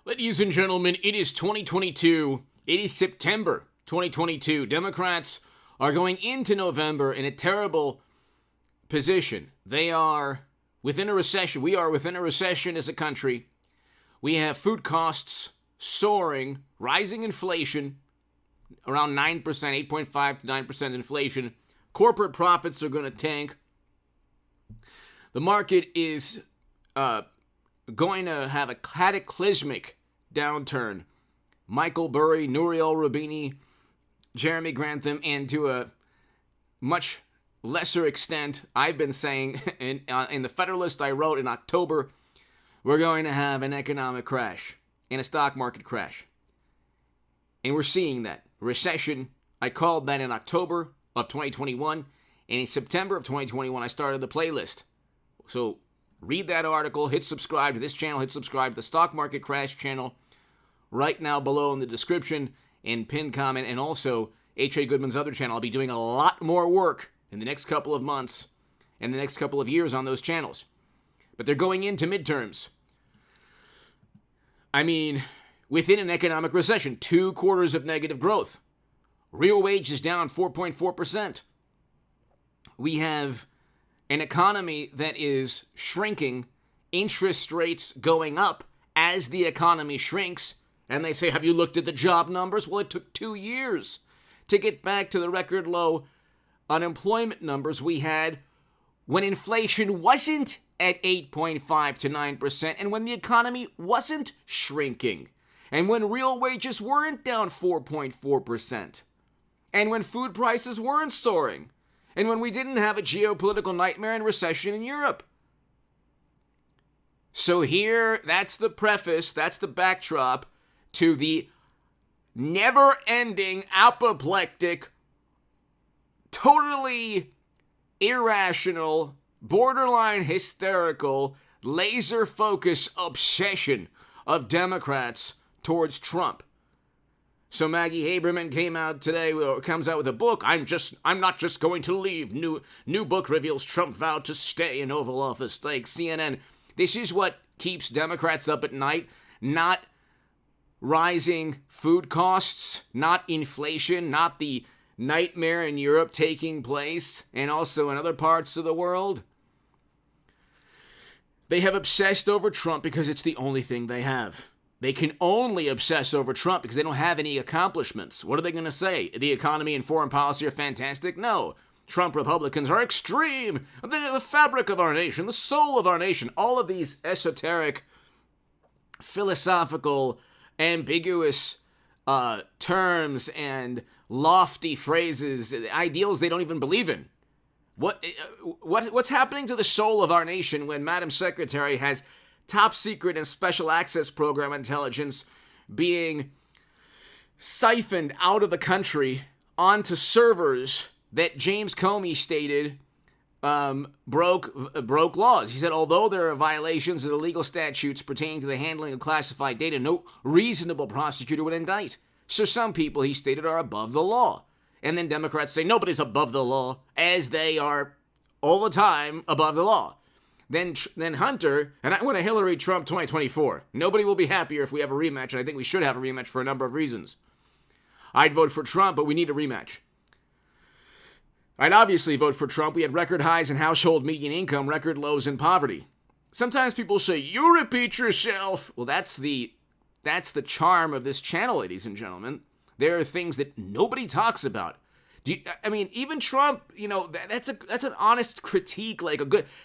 Ladies and gentlemen, it is 2022. It is September 2022. Democrats are going into November in a terrible position. They are within a recession. We are within a recession as a country. We have food costs soaring, rising inflation, around 9%, 8.5 to 9% inflation. Corporate profits are going to tank. The market is going to have a cataclysmic downturn. Michael Burry, Nouriel Roubini, Jeremy Grantham, and to a much lesser extent, I've been saying in the Federalist I wrote in October, we're going to have an economic crash and a stock market crash. And we're seeing that. Recession, I called that in October of 2021, and in September of 2021, I started the playlist. So read that article, hit subscribe to this channel, hit subscribe to the Stock Market Crash channel right now below in the description and pinned comment, and also H.A. Goodman's other channel. I'll be doing a lot more work in the next couple of months and the next couple of years on those channels. But they're going into midterms. I mean, within an economic recession, 2 quarters of negative growth. Real wages down 4.4%. We have an economy that is shrinking, interest rates going up as the economy shrinks, and they say, have you looked at the job numbers? Well, it took 2 years to get back to the record low unemployment numbers we had when inflation wasn't at 8.5 to 9%, and when the economy wasn't shrinking, and when real wages weren't down 4.4%, and when food prices weren't soaring, and when we didn't have a geopolitical nightmare and recession in Europe. So here, that's the preface, that's the backdrop to the never-ending, apoplectic, totally irrational, borderline hysterical, laser-focused obsession of Democrats towards Trump. So Maggie Haberman comes out with a book. I'm not just going to leave. New book reveals Trump vowed to stay in Oval Office. Like CNN. This is what keeps Democrats up at night. Not rising food costs, not inflation, not the nightmare in Europe taking place, and also in other parts of the world. They have obsessed over Trump because it's the only thing they have. They can only obsess over Trump because they don't have any accomplishments. What are they going to say? The economy and foreign policy are fantastic? No. Trump Republicans are extreme. They're the fabric of our nation, the soul of our nation. All of these esoteric, philosophical, ambiguous terms and lofty phrases, ideals they don't even believe in. What's happening to the soul of our nation when Madam Secretary has top secret and special access program intelligence being siphoned out of the country onto servers that James Comey stated broke laws? He said, although there are violations of the legal statutes pertaining to the handling of classified data, no reasonable prosecutor would indict. So some people, he stated, are above the law. And then Democrats say nobody's above the law, as they are all the time above the law. Then Hunter, and I want a Hillary Trump 2024. Nobody will be happier if we have a rematch, and I think we should have a rematch for a number of reasons. I'd vote for Trump, but we need a rematch. I'd obviously vote for Trump. We had record highs in household median income, record lows in poverty. Sometimes people say, you repeat yourself. Well, that's the charm of this channel, ladies and gentlemen. There are things that nobody talks about. Even Trump, that's an honest critique,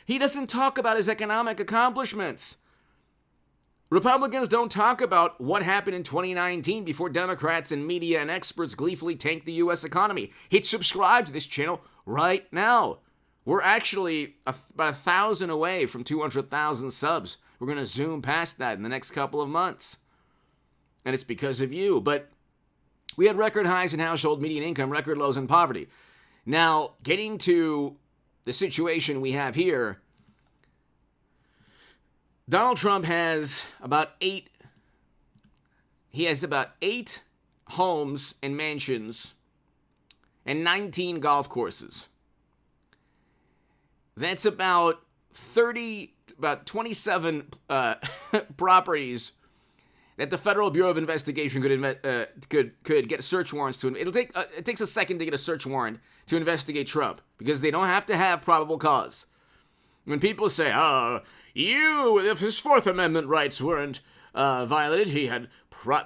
he doesn't talk about his economic accomplishments. Republicans don't talk about what happened in 2019 before Democrats and media and experts gleefully tanked the U.S. economy. Hit subscribe to this channel right now. We're actually about 1,000 away from 200,000 subs. We're going to zoom past that in the next couple of months. And it's because of you. But we had record highs in household median income, record lows in poverty. Now, getting to the situation we have here, Donald Trump has about eight homes and mansions and 19 golf courses. That's about 27 properties that the Federal Bureau of Investigation could get search warrants to. It takes a second to get a search warrant to investigate Trump because they don't have to have probable cause. When people say, if his Fourth Amendment rights weren't violated, they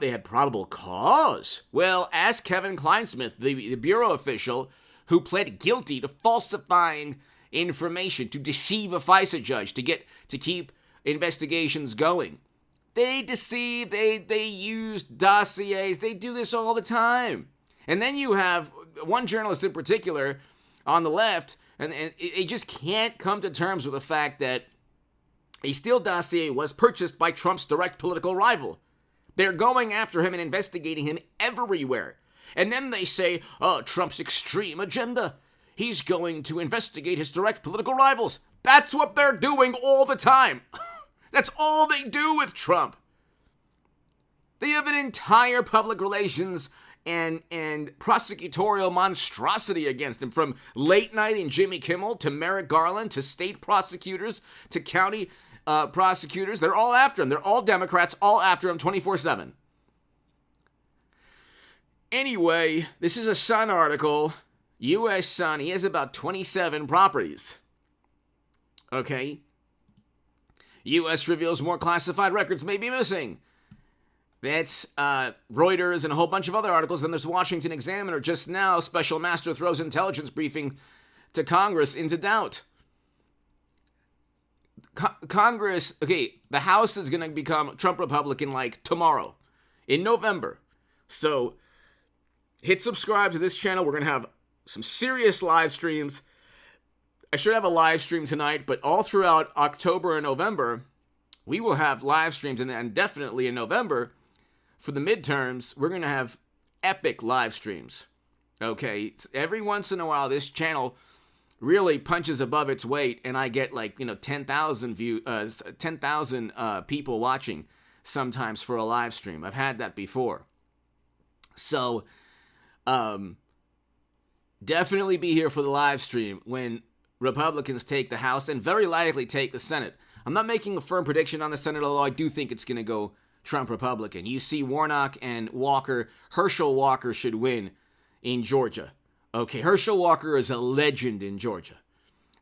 had probable cause. Well, ask Kevin Kleinsmith, the bureau official who pled guilty to falsifying information to deceive a FISA judge to keep investigations going. They deceive, they use dossiers, they do this all the time. And then you have one journalist in particular on the left, and they just can't come to terms with the fact that a Steele dossier was purchased by Trump's direct political rival. They're going after him and investigating him everywhere. And then they say, Trump's extreme agenda. He's going to investigate his direct political rivals. That's what they're doing all the time. That's all they do with Trump. They have an entire public relations and prosecutorial monstrosity against him, from late night and Jimmy Kimmel to Merrick Garland to state prosecutors to county prosecutors. They're all after him. They're all Democrats, all after him 24/7. Anyway, this is a Sun article. U.S. Sun. He has about 27 properties. Okay. U.S. reveals more classified records may be missing. That's Reuters and a whole bunch of other articles. Then there's Washington Examiner. Just now, Special Master throws intelligence briefing to Congress into doubt. Congress, the House is going to become Trump Republican like tomorrow, in November. So hit subscribe to this channel. We're going to have some serious live streams. I should have a live stream tonight, but all throughout October and November, we will have live streams, and definitely in November, for the midterms, we're going to have epic live streams. Okay, every once in a while, this channel really punches above its weight, and I get 10,000 people watching sometimes for a live stream. I've had that before. So, definitely be here for the live stream when Republicans take the House and very likely take the Senate. I'm not making a firm prediction on the Senate, although I do think it's going to go Trump Republican. You see Warnock and Walker. Herschel Walker should win in Georgia. Okay, Herschel Walker is a legend in Georgia.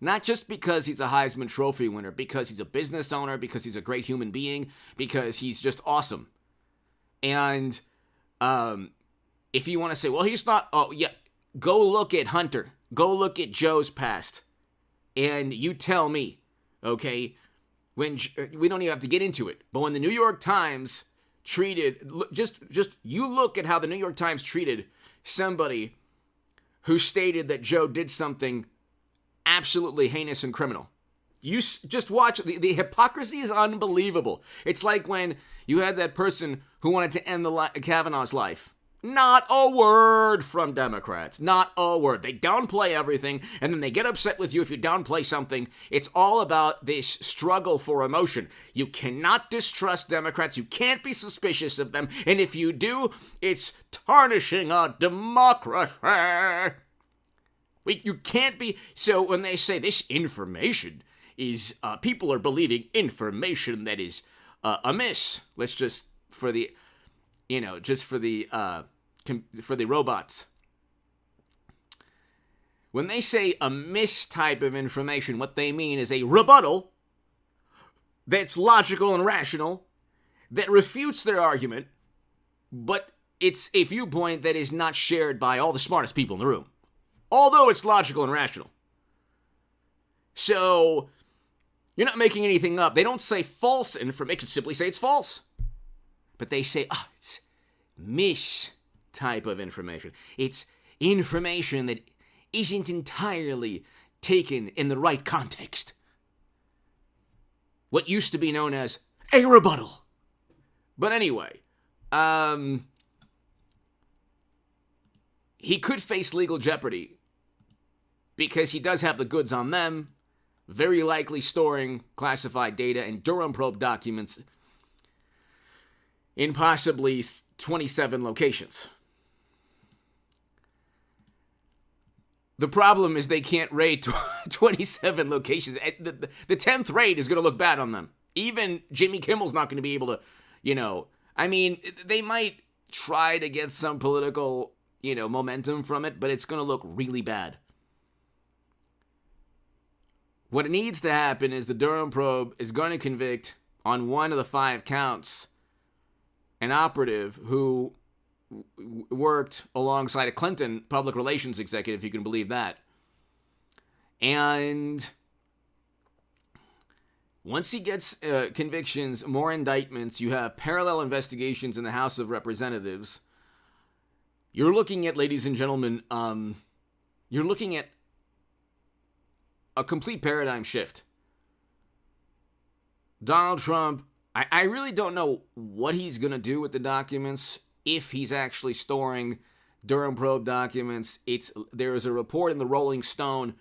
Not just because he's a Heisman Trophy winner, because he's a business owner, because he's a great human being, because he's just awesome. And if you want to say, well, he's not, go look at Hunter. Go look at Joe's past. And you tell me, okay, when we don't even have to get into it, but when the New York Times treated, just you look at how the New York Times treated somebody who stated that Joe did something absolutely heinous and criminal. You just watch. The hypocrisy is unbelievable. It's like when you had that person who wanted to end Kavanaugh's life. Not a word from Democrats. Not a word. They downplay everything, and then they get upset with you if you downplay something. It's all about this struggle for emotion. You cannot distrust Democrats. You can't be suspicious of them. And if you do, it's tarnishing our democracy. You can't be. So when they say this information is, people are believing information that is amiss. Let's just, for the robots. When they say a mistype of information, what they mean is a rebuttal that's logical and rational, that refutes their argument, but it's a viewpoint that is not shared by all the smartest people in the room, although it's logical and rational. So, you're not making anything up. They don't say false information. They could simply say it's false. But they say, it's mistype of information. It's information that isn't entirely taken in the right context. What used to be known as a rebuttal. But anyway, he could face legal jeopardy because he does have the goods on them, very likely storing classified data and Durham probe documents in possibly 27 locations. The problem is they can't raid 27 locations. The 10th raid is going to look bad on them. Even Jimmy Kimmel's not going to be able to, I mean, they might try to get some political, momentum from it, but it's going to look really bad. What needs to happen is the Durham probe is going to convict on one of the 5 counts an operative who worked alongside a Clinton public relations executive, if you can believe that. And once he gets convictions, more indictments, you have parallel investigations in the House of Representatives. You're looking at, ladies and gentlemen, you're looking at a complete paradigm shift. Donald Trump, I really don't know what he's going to do with the documents, if he's actually storing Durham probe documents. There is a report in the Rolling Stone.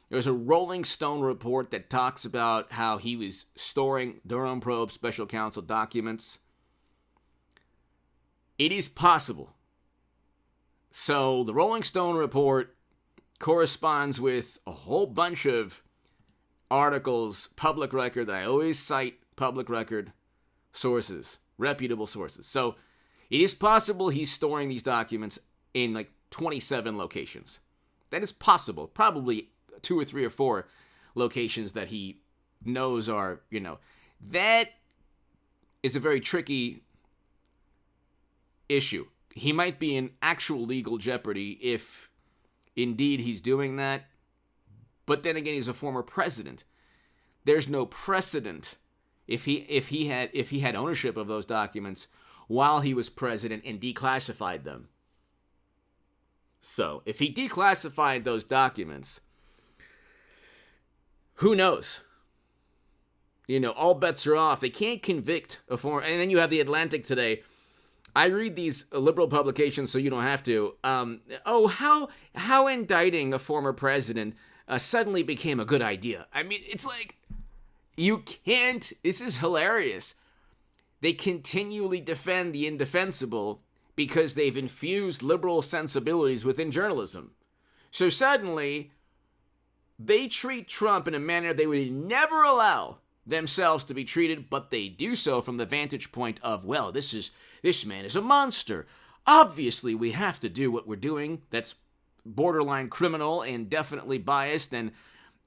There's a Rolling Stone report that talks about how he was storing Durham probe special counsel documents. It is possible. So the Rolling Stone report corresponds with a whole bunch of articles, public record. I always cite public record sources, reputable sources. So it is possible he's storing these documents in like 27 locations. That is possible. Probably 2 or 3 or 4 locations that he knows are, that is a very tricky issue. He might be in actual legal jeopardy if indeed he's doing that. But then again, he's a former president. There's no precedent if he had ownership of those documents while he was president and declassified them. So, if he declassified those documents, who knows? All bets are off. They can't convict a former... And then you have The Atlantic today. I read these liberal publications so you don't have to. How indicting a former president suddenly became a good idea. I mean, it's like, you can't... This is hilarious. They continually defend the indefensible because they've infused liberal sensibilities within journalism. So suddenly, they treat Trump in a manner they would never allow themselves to be treated, but they do so from the vantage point of, well, this man is a monster. Obviously, we have to do what we're doing. That's borderline criminal and definitely biased and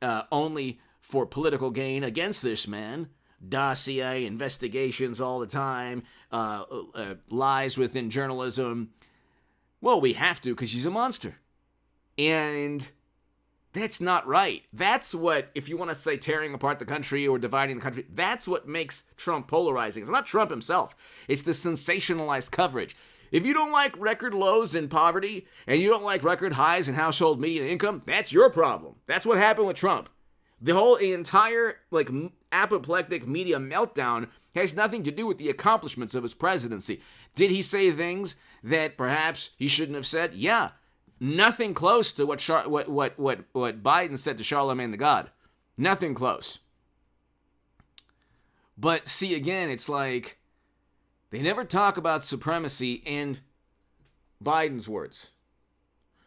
only for political gain against this man. Dossier, investigations all the time, lies within journalism. Well, we have to because he's a monster. And that's not right. That's what, if you want to say tearing apart the country or dividing the country, that's what makes Trump polarizing. It's not Trump himself. It's the sensationalized coverage. If you don't like record lows in poverty and you don't like record highs in household median income, that's your problem. That's what happened with Trump. The whole entire apoplectic media meltdown has nothing to do with the accomplishments of his presidency. Did he say things that perhaps he shouldn't have said? Yeah. Nothing close to what Biden said to Charlemagne the God. Nothing close. But see, again, it's like they never talk about supremacy in Biden's words.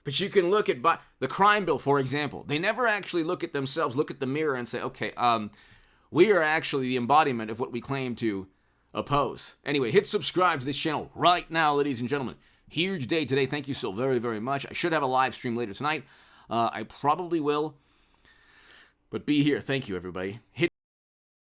But you can look at the crime bill, for example. They never actually look at themselves, look at the mirror and say, okay, we are actually the embodiment of what we claim to oppose. Anyway, hit subscribe to this channel right now, ladies and gentlemen. Huge day today. Thank you so very, very much. I should have a live stream later tonight. I probably will. But be here. Thank you, everybody. Hit